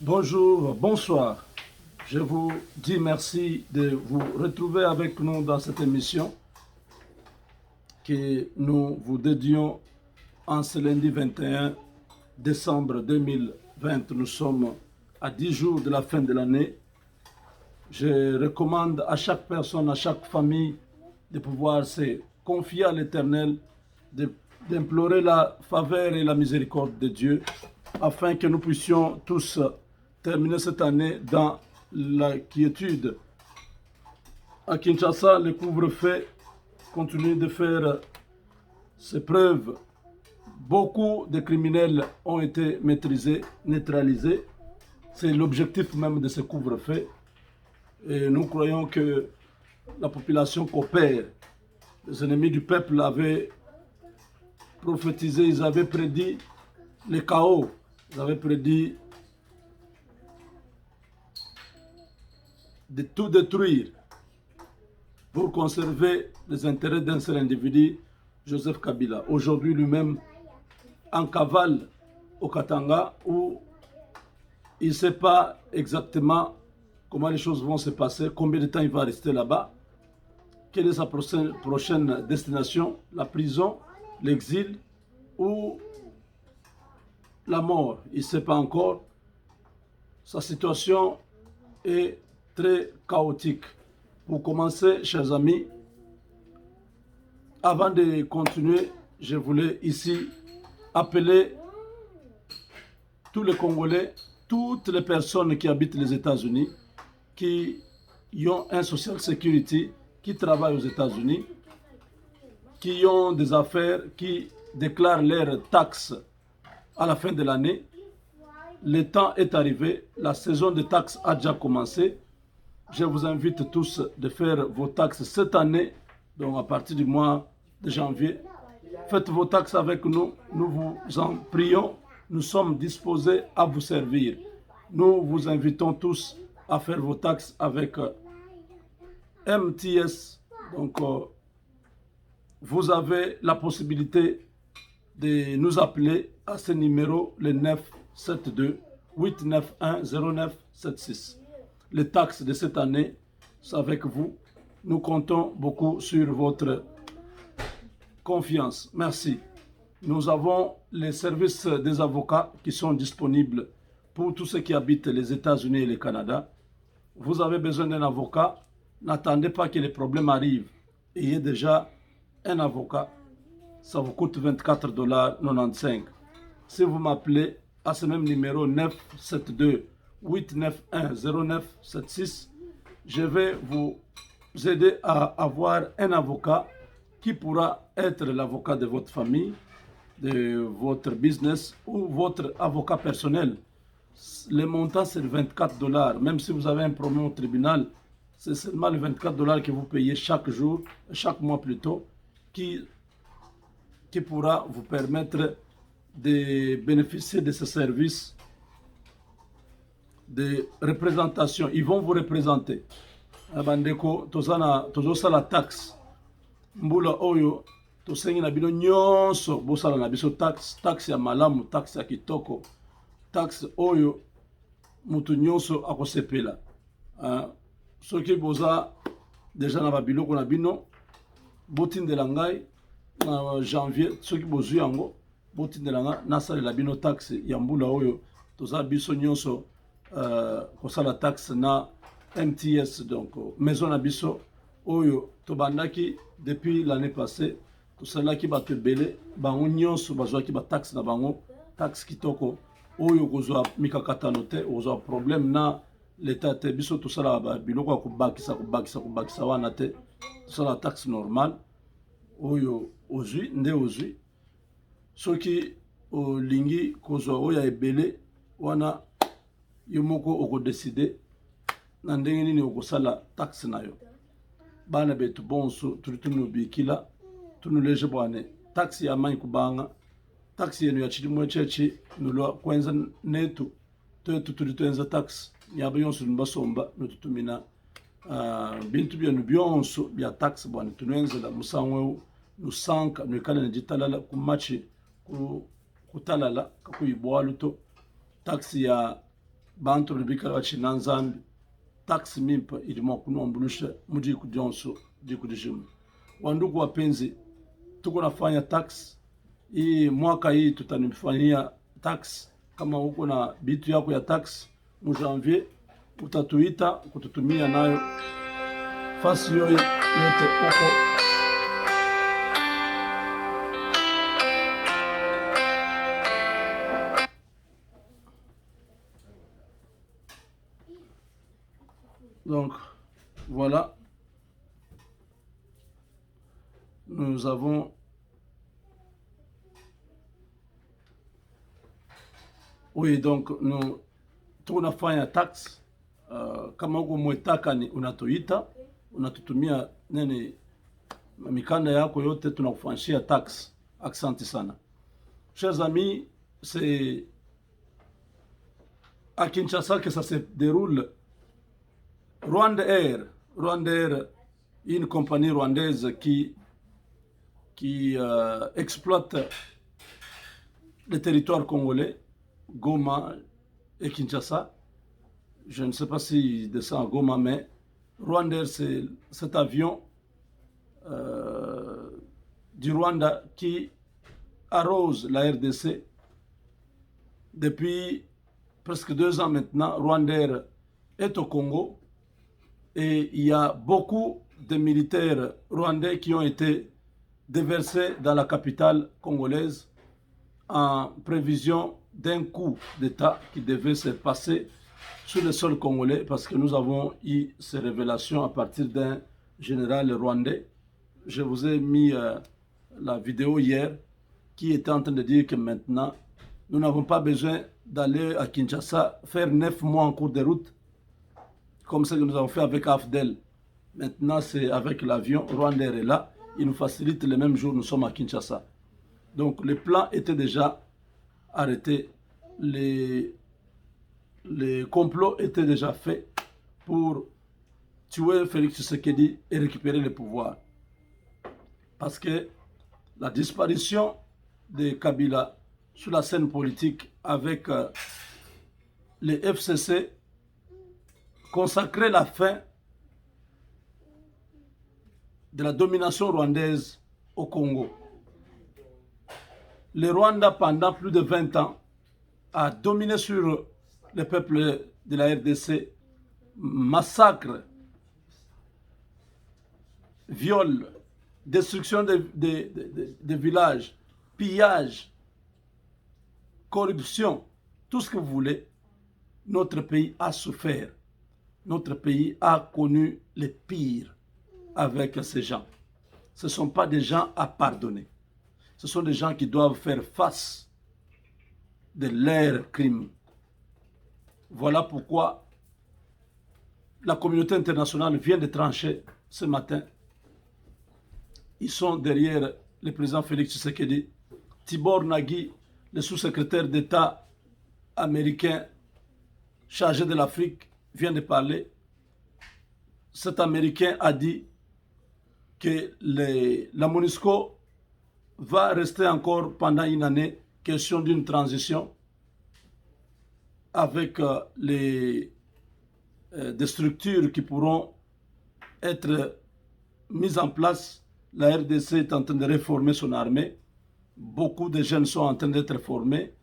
Bonjour, bonsoir. Je vous dis merci de vous retrouver avec nous dans cette émission que nous vous dédions en ce lundi 21 décembre 2020. Nous sommes à 10 jours de la fin de l'année. Je recommande à chaque personne, à chaque famille de pouvoir se confier à l'Éternel, d'implorer la faveur et la miséricorde de Dieu afin que nous puissions tous terminer cette année dans la quiétude. À Kinshasa, le couvre-feu continue de faire ses preuves. Beaucoup de criminels ont été maîtrisés, neutralisés. C'est l'objectif même de ce couvre-feu. Et nous croyons que la population coopère. Les ennemis du peuple avaient prophétisé, ils avaient prédit le chaos, ils avaient prédit de tout détruire pour conserver les intérêts d'un seul individu, Joseph Kabila. Aujourd'hui lui-même en cavale au Katanga où il ne sait pas exactement comment les choses vont se passer, combien de temps il va rester là-bas, quelle est sa prochaine destination, la prison, l'exil ou la mort. Il ne sait pas encore. Sa situation est très chaotique. Pour commencer, chers amis, avant de continuer, je voulais ici appeler tous les Congolais, toutes les personnes qui habitent les États-Unis, qui ont un social security, qui travaillent aux États-Unis, qui ont des affaires, qui déclarent leurs taxes à la fin de l'année. Le temps est arrivé, la saison des taxes a déjà commencé. Je vous invite tous de faire vos taxes cette année, donc à partir du mois de janvier. Faites vos taxes avec nous, nous vous en prions, nous sommes disposés à vous servir. Nous vous invitons tous à faire vos taxes avec MTS. Donc, vous avez la possibilité de nous appeler à ce numéro, le 972 891 0976. Les taxes de cette année, c'est avec vous. Nous comptons beaucoup sur votre confiance. Merci. Nous avons les services des avocats qui sont disponibles pour tous ceux qui habitent les États-Unis et le Canada. Vous avez besoin d'un avocat. N'attendez pas que les problèmes arrivent. Ayez déjà un avocat. Ça vous coûte $24,95. Si vous m'appelez à ce même numéro 972 891 0976, je vais vous aider à avoir un avocat qui pourra être l'avocat de votre famille, de votre business ou votre avocat personnel. Le montant, c'est $24. Même si vous avez un problème au tribunal, c'est seulement les $24 que vous payez chaque jour, chaque mois plutôt, qui pourra vous permettre de bénéficier de ce service de représentation. Ils vont vous représenter. Bandeko, tozosa la taxe. Mbula oyo, tosengi na bino nyonso, bosala na biso taxe ya malamu, taxe ya kitoko, taxe oyo, mutu nyonso akosepela. Soki boza deja na babiloko na bino, botindela ngai na janvier, soki bozwi yango, botindela ngai nasalela bino taxe ya mbula oyo, toza biso nyonso kosala taxe na MTS, donc maison na biso oyo tobandaki depuis l'année passée, tosalaki bato ebele, bango nyonso bazwaki bataxe na bango, taxe kitoko oyo kozwa mikakatano te, kozwa problème na l'état te, biso tosala biloko ya kobakisa wana te, tosala taxe normale oyo ozwi nde ozwi. Soki olingi kozwa oyo ya ebele wana, yo moko okodeside na ndenge nini okosala taxe na yo. Bana betu bonso tuli bikila tunuleje bwane taxe ya manyi kubanga, taxe yenu ya chilimwe chechi nulwa kwenza netu tuli tuenza taxe nyaba yonso nubasomba nututumina bintu byenu byonso bya taxe bwane tunuenzela musangweu nusanka nuikala nejitalala kumachi kutalala kakuyibwalu to taxe ya bantu bibikala bachina nzambi taksi mimpa ilimwa kunombulusha mujiku jonso jiku dijimu. Wandugu wapenzi, tuko nafanya tax hii mwaka hii, tutanifanyia tax. Kama uko na bitu yako ya tax mu janvier, utatuita kututumia nayo fasi yote uko. Donc voilà, nous avons donc nous tunafanya tax kama uko mwetaka ni unatuita, unatutumia nene mikanda yako yote, tunakufanyia tax. Asante sana chers amis, c'est à Kinshasa que ça se déroule. Rwanda Air, une compagnie rwandaise qui exploite le territoire congolais, Goma et Kinshasa. Je ne sais pas s'il descend à Goma, mais Rwanda Air, c'est cet avion du Rwanda qui arrose la RDC. Depuis presque 2 ans maintenant, Rwanda Air est au Congo. Et il y a beaucoup de militaires rwandais qui ont été déversés dans la capitale congolaise en prévision d'un coup d'État qui devait se passer sur le sol congolais, parce que nous avons eu ces révélations à partir d'un général rwandais. Je vous ai mis la vidéo hier qui était en train de dire que maintenant, nous n'avons pas besoin d'aller à Kinshasa faire 9 mois en cours de route, comme ce que nous avons fait avec AFDEL. Maintenant, c'est avec l'avion. Rwanda Air est là. Il nous facilite le même jour, nous sommes à Kinshasa. Donc, le plan était déjà arrêté. Les complots étaient déjà faits pour tuer Félix Tshisekedi et récupérer le pouvoir. Parce que la disparition de Kabila sur la scène politique avec les FCC consacrer la fin de la domination rwandaise au Congo. Le Rwanda, pendant plus de 20 ans, a dominé sur le peuple de la RDC, massacre, viol, destruction de villages, pillage, corruption, tout ce que vous voulez. Notre pays a souffert. Notre pays a connu le pire avec ces gens. Ce ne sont pas des gens à pardonner. Ce sont des gens qui doivent faire face de leurs crimes. Voilà pourquoi la communauté internationale vient de trancher ce matin. Ils sont derrière le président Félix Tshisekedi. Tibor Nagui, le sous-secrétaire d'État américain chargé de l'Afrique, vient de parler. Cet Américain a dit que la MONUSCO va rester encore pendant une année, question d'une transition avec des structures qui pourront être mises en place. La RDC est en train de réformer son armée. Beaucoup de jeunes sont en train d'être formés.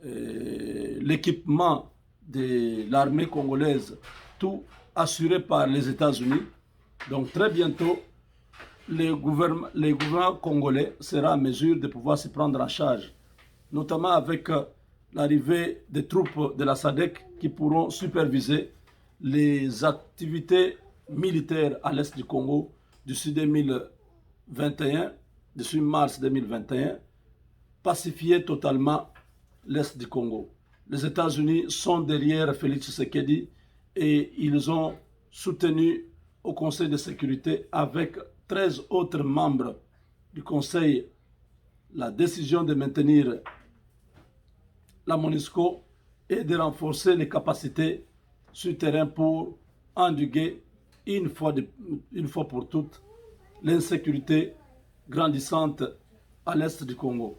L'équipement de l'armée congolaise, tout assuré par les États-Unis. Donc très bientôt, le gouvernement congolais sera en mesure de pouvoir se prendre en charge, notamment avec l'arrivée des troupes de la SADC qui pourront superviser les activités militaires à l'est du Congo d'ici 2021, d'ici mars 2021, pacifier totalement l'est du Congo. Les États-Unis sont derrière Félix Tshisekedi et ils ont soutenu au Conseil de sécurité avec 13 autres membres du Conseil la décision de maintenir la MONUSCO et de renforcer les capacités sur terrain pour endiguer une fois pour toutes l'insécurité grandissante à l'est du Congo.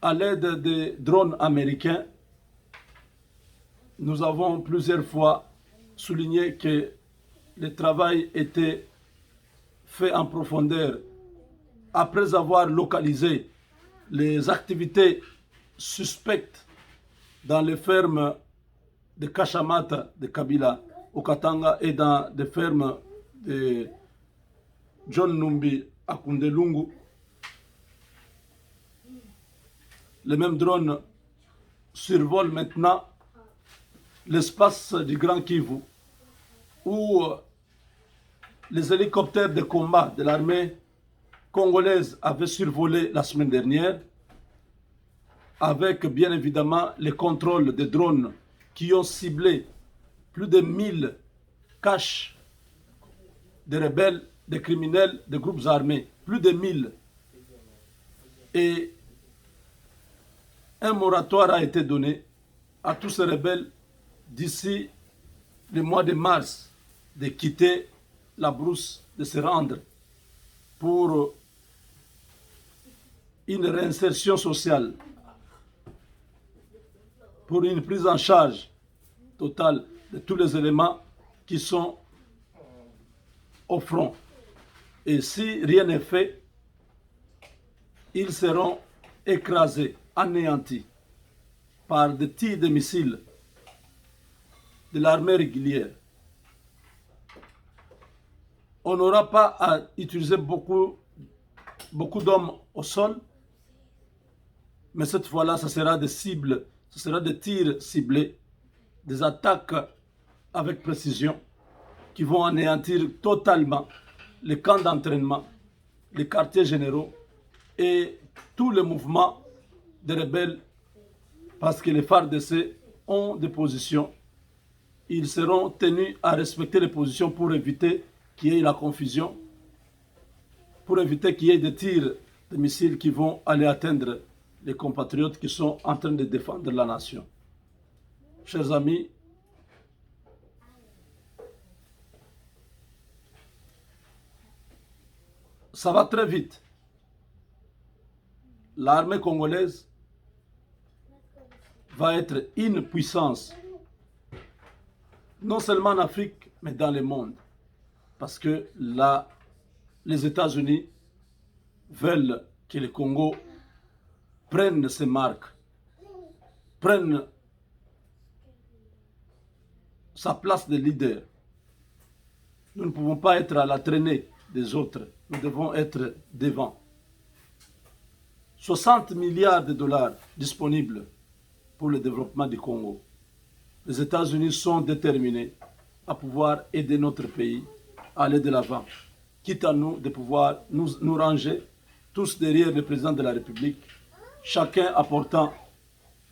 À l'aide des drones américains, nous avons plusieurs fois souligné que le travail était fait en profondeur après avoir localisé les activités suspectes dans les fermes de Kachamata de Kabila au Katanga et dans des fermes de John Numbi à Kundelungu. Les mêmes drones survolent maintenant l'espace du Grand Kivu où les hélicoptères de combat de l'armée congolaise avaient survolé la semaine dernière avec bien évidemment les contrôles des drones qui ont ciblé plus de 1000 caches de rebelles, de criminels, de groupes armés, plus de 1000. Et un moratoire a été donné à tous ces rebelles d'ici le mois de mars de quitter la brousse, de se rendre pour une réinsertion sociale, pour une prise en charge totale de tous les éléments qui sont au front. Et si rien n'est fait, ils seront écrasés, anéantis par des tirs de missiles de l'armée régulière. On n'aura pas à utiliser beaucoup d'hommes au sol, mais cette fois-là, ce sera des cibles, ce sera des tirs ciblés, des attaques avec précision qui vont anéantir totalement les camps d'entraînement, les quartiers généraux et tous les mouvements des rebelles, parce que les FARDC ont des positions. Ils seront tenus à respecter les positions pour éviter qu'il y ait la confusion, pour éviter qu'il y ait des tirs de missiles qui vont aller atteindre les compatriotes qui sont en train de défendre la nation. Chers amis, ça va très vite. L'armée congolaise va être une puissance, non seulement en Afrique, mais dans le monde. Parce que là, les États-Unis veulent que le Congo prenne ses marques, prenne sa place de leader. Nous ne pouvons pas être à la traînée des autres. Nous devons être devant. 60 milliards de dollars disponibles pour le développement du Congo. Les États-Unis sont déterminés à pouvoir aider notre pays à aller de l'avant, quitte à nous de pouvoir nous ranger tous derrière le président de la République, chacun apportant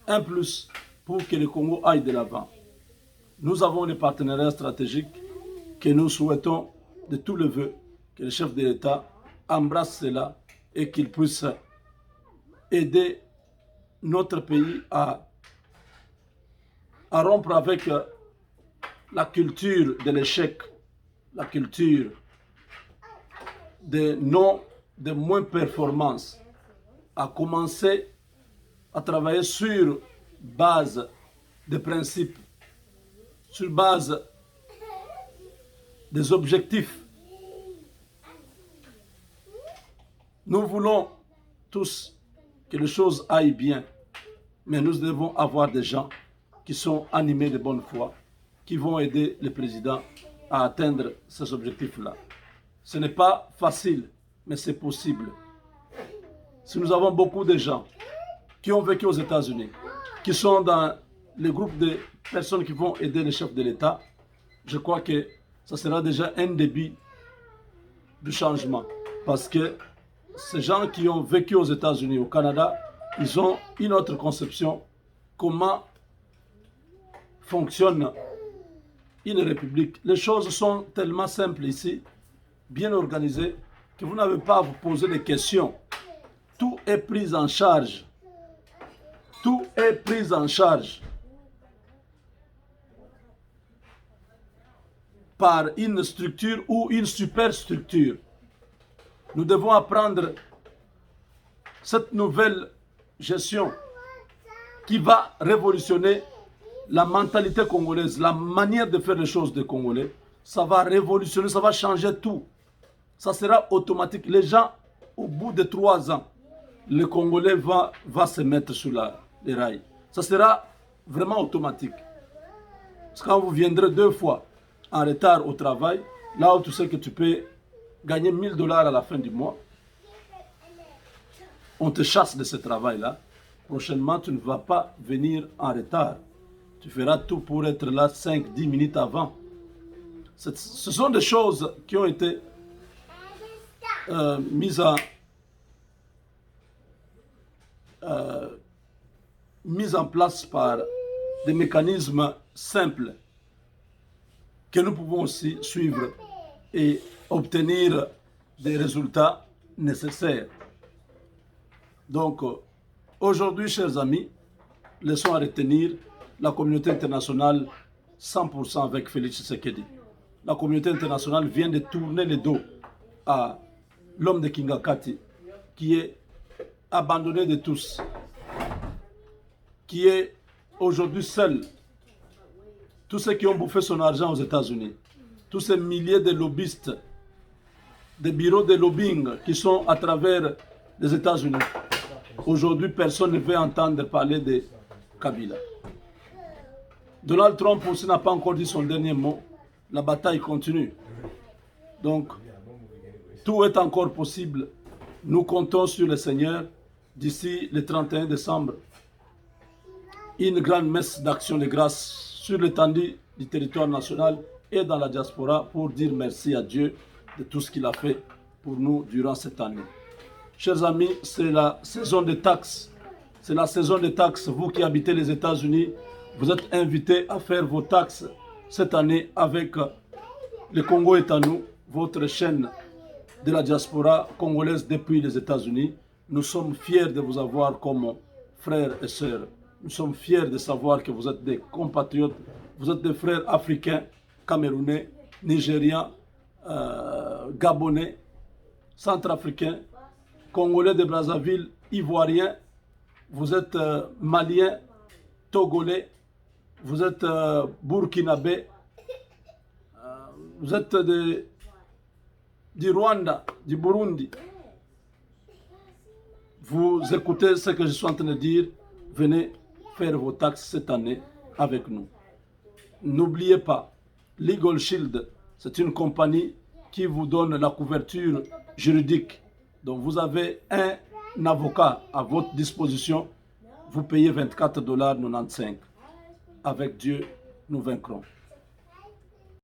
un plus pour que le Congo aille de l'avant. Nous avons des partenariats stratégiques que nous souhaitons de tout le vœu que le chef de l'État embrasse cela et qu'il puisse aider notre pays à rompre avec la culture de l'échec, la culture de moins performance, à commencer à travailler sur base de principes, sur base des objectifs. Nous voulons tous que les choses aillent bien, mais nous devons avoir des gens qui sont animés de bonne foi, qui vont aider le président à atteindre ces objectifs-là. Ce n'est pas facile, mais c'est possible. Si nous avons beaucoup de gens qui ont vécu aux États-Unis, qui sont dans le groupe de personnes qui vont aider le chef de l'État, je crois que ça sera déjà un début du changement. Parce que ces gens qui ont vécu aux États-Unis, au Canada, ils ont une autre conception. Comment fonctionne une république? Les choses sont tellement simples ici, bien organisées, que vous n'avez pas à vous poser des questions. Tout est pris en charge. Tout est pris en charge par une structure ou une superstructure. Nous devons apprendre cette nouvelle gestion qui va révolutionner la mentalité congolaise, la manière de faire les choses des Congolais, ça va révolutionner, ça va changer tout. Ça sera automatique. Les gens, au bout de 3 ans, le Congolais va se mettre sur les rails. Ça sera vraiment automatique. Parce que quand vous viendrez 2 fois en retard au travail, là où tu sais que tu peux gagner 1000 $ à la fin du mois, on te chasse de ce travail-là. Prochainement, tu ne vas pas venir en retard. Tu feras tout pour être là 5-10 minutes avant. Ce sont des choses qui ont été mises en place par des mécanismes simples que nous pouvons aussi suivre et obtenir des résultats nécessaires. Donc, aujourd'hui, chers amis, leçon à retenir, la communauté internationale 100% avec Félix Tshisekedi. La communauté internationale vient de tourner le dos à l'homme de Kingakati, qui est abandonné de tous, qui est aujourd'hui seul. Tous ceux qui ont bouffé son argent aux États-Unis, tous ces milliers de lobbyistes, des bureaux de lobbying qui sont à travers les États-Unis. Aujourd'hui, personne ne veut entendre parler de Kabila. Donald Trump aussi n'a pas encore dit son dernier mot. La bataille continue. Donc, tout est encore possible. Nous comptons sur le Seigneur d'ici le 31 décembre. Une grande messe d'action de grâce sur l'étendue du territoire national et dans la diaspora pour dire merci à Dieu de tout ce qu'il a fait pour nous durant cette année. Chers amis, c'est la saison des taxes. C'est la saison des taxes. Vous qui habitez les États-Unis, vous êtes invités à faire vos taxes cette année avec le Congo est à nous, votre chaîne de la diaspora congolaise depuis les États-Unis. Nous sommes fiers de vous avoir comme frères et sœurs. Nous sommes fiers de savoir que vous êtes des compatriotes, vous êtes des frères africains, camerounais, nigériens, gabonais, centrafricains, congolais de Brazzaville, ivoiriens, vous êtes maliens, togolais, vous êtes burkinabés, vous êtes du Rwanda, du Burundi. Vous écoutez ce que je suis en train de dire, venez faire vos taxes cette année avec nous. N'oubliez pas, Legal Shield, c'est une compagnie qui vous donne la couverture juridique. Donc vous avez un avocat à votre disposition, vous payez 24,95 $. Avec Dieu, nous vaincrons.